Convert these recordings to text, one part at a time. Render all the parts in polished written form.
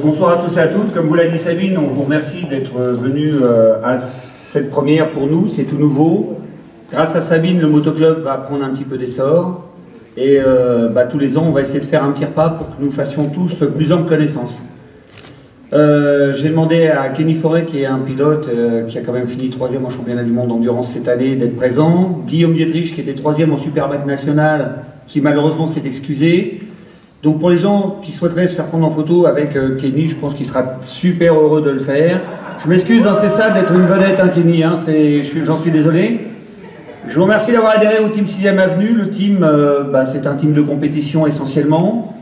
Bonsoir à tous et à toutes. Comme vous l'a dit Sabine, on vous remercie d'être venus à cette première pour nous, c'est tout nouveau. Grâce à Sabine, le motoclub va prendre un petit peu d'essor. Et tous les ans, on va essayer de faire un petit repas pour que nous fassions tous plus ample connaissance. J'ai demandé à Kenny Forêt, qui est un pilote qui a quand même fini 3e au championnat du monde d'endurance cette année, d'être présent. Guillaume Dietrich, qui était 3e en Superbike national, qui malheureusement s'est excusé. Donc pour les gens qui souhaiteraient se faire prendre en photo avec Kenny, je pense qu'il sera super heureux de le faire. Je m'excuse, hein, c'est ça d'être une vedette, hein, Kenny, hein, j'en suis désolé. Je vous remercie d'avoir adhéré au team 6e Avenue. Le team, c'est un team de compétition essentiellement.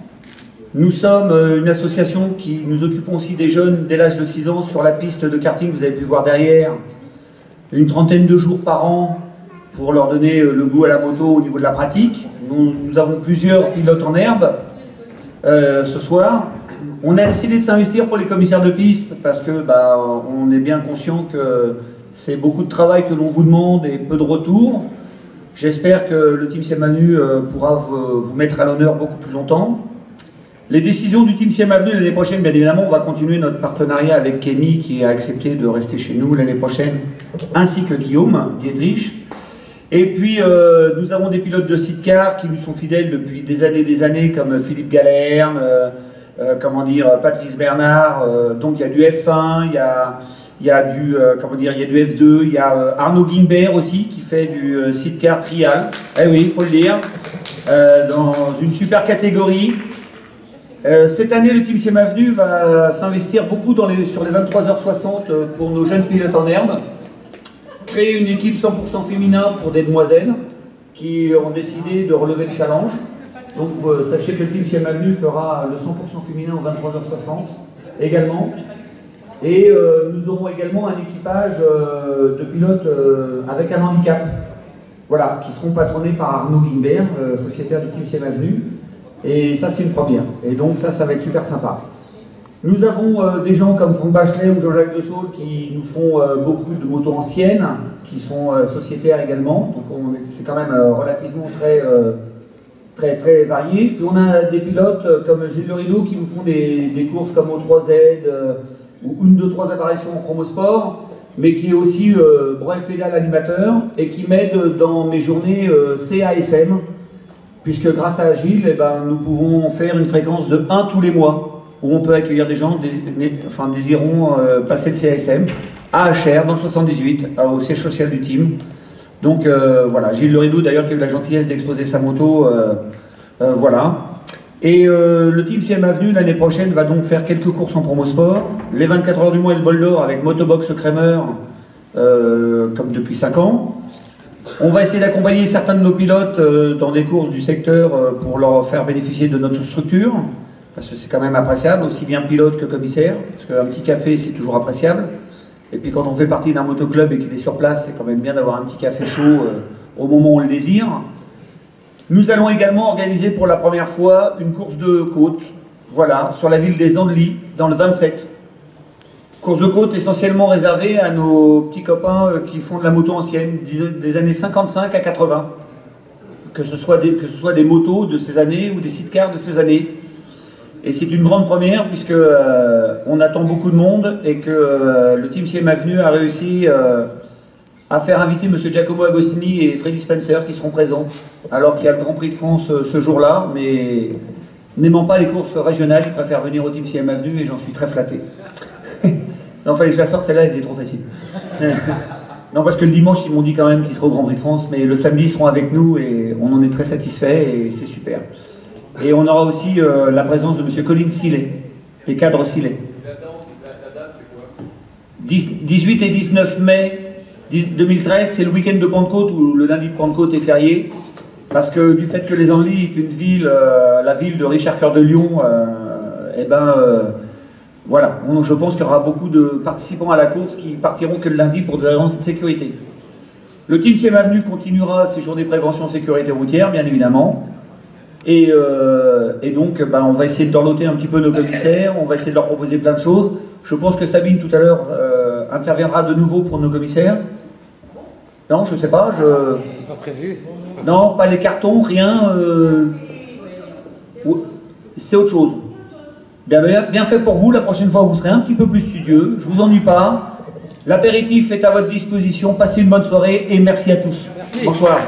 Nous sommes une association qui nous occupons aussi des jeunes dès l'âge de 6 ans sur la piste de karting, vous avez pu voir derrière, une trentaine de jours par an pour leur donner le goût à la moto au niveau de la pratique. Nous avons plusieurs pilotes en herbe ce soir. On a décidé de s'investir pour les commissaires de piste parce que on est bien conscient que c'est beaucoup de travail que l'on vous demande et peu de retour. J'espère que le team 6e Avenue pourra vous mettre à l'honneur beaucoup plus longtemps. Les décisions du team 6e Avenue l'année prochaine, bien évidemment, on va continuer notre partenariat avec Kenny qui a accepté de rester chez nous l'année prochaine, ainsi que Guillaume Dietrich. Et puis, nous avons des pilotes de sidecar qui nous sont fidèles depuis des années, comme Philippe Galerne, Patrice Bernard. Donc, il y a du F1, il y a du F2, il y a Arnaud Guimbert aussi, qui fait du sidecar trial. Eh oui, il faut le dire, dans une super catégorie. Cette année, le team 6e Avenue va s'investir beaucoup sur les 23h60 pour nos jeunes pilotes en herbe. Créer une équipe 100% féminin pour des demoiselles qui ont décidé de relever le challenge. Donc sachez que le team 6e Avenue fera le 100% féminin aux 23h60 également. Et nous aurons également un équipage de pilotes avec un handicap, voilà, qui seront patronnés par Arnaud Guimbert, sociétaire du team 6e Avenue. Et ça, c'est une première. Et donc ça va être super sympa. Nous avons des gens comme Franck Bachelet ou Jean-Jacques Dessaulles qui nous font beaucoup de motos anciennes, qui sont sociétaires également. Donc c'est quand même relativement très varié. Puis on a des pilotes comme Gilles Le Rideau qui nous font des courses comme O3Z ou une, deux, trois apparitions en promosport, mais qui est aussi bref fédal animateur et qui m'aide dans mes journées CASM. Puisque grâce à Gilles, nous pouvons faire une fréquence de 1 tous les mois, où on peut accueillir des gens désirant passer le CASM à HR dans le 78, au siège social du team. Donc voilà, Gilles Le Rideau d'ailleurs qui a eu la gentillesse d'exposer sa moto, voilà. Et le team 6e Avenue l'année prochaine va donc faire quelques courses en promosport, les 24 heures du mois et le bol d'or avec Motobox Kramer, comme depuis 5 ans. On va essayer d'accompagner certains de nos pilotes dans des courses du secteur pour leur faire bénéficier de notre structure, parce que c'est quand même appréciable, aussi bien pilote que commissaire, parce qu'un petit café c'est toujours appréciable. Et puis quand on fait partie d'un motoclub et qu'il est sur place, c'est quand même bien d'avoir un petit café chaud au moment où on le désire. Nous allons également organiser pour la première fois une course de côte, voilà, sur la ville des Andelys, dans le 27. Course de côte essentiellement réservée à nos petits copains qui font de la moto ancienne, des années 55 à 80. Que ce soit des motos de ces années ou des sidecars de ces années. Et c'est une grande première puisque on attend beaucoup de monde et que le team 6e Avenue a réussi à faire inviter M. Giacomo Agostini et Freddy Spencer qui seront présents. Alors qu'il y a le Grand Prix de France ce jour-là, mais n'aimant pas les courses régionales, ils préfèrent venir au team 6e Avenue et j'en suis très flatté. Non, fallait que je la sorte, celle-là, elle était trop facile. Non, parce que le dimanche, ils m'ont dit quand même qu'ils seraient au Grand Prix de France, mais le samedi, ils seront avec nous et on en est très satisfaits et c'est super. Et on aura aussi la présence de M. Colin Sillet, les cadres Sillet. La date, c'est quoi? 18 et 19 mai 2013, c'est le week-end de Pentecôte où le lundi de Pentecôte est férié. Parce que du fait que les Andelys est une ville, la ville de Richard Cœur de Lion, voilà, je pense qu'il y aura beaucoup de participants à la course qui partiront que le lundi pour des raisons de sécurité. Le team 6e Avenue continuera ses journées de prévention sécurité routière, bien évidemment. Et donc, on va essayer de dorloter un petit peu nos commissaires, on va essayer de leur proposer plein de choses. Je pense que Sabine, tout à l'heure, interviendra de nouveau pour nos commissaires. Non, je sais pas, C'est pas prévu. Non, pas les cartons, rien. C'est autre chose. Bien fait pour vous, la prochaine fois vous serez un petit peu plus studieux, je vous ennuie pas. L'apéritif est à votre disposition, passez une bonne soirée et merci à tous. Merci. Bonsoir.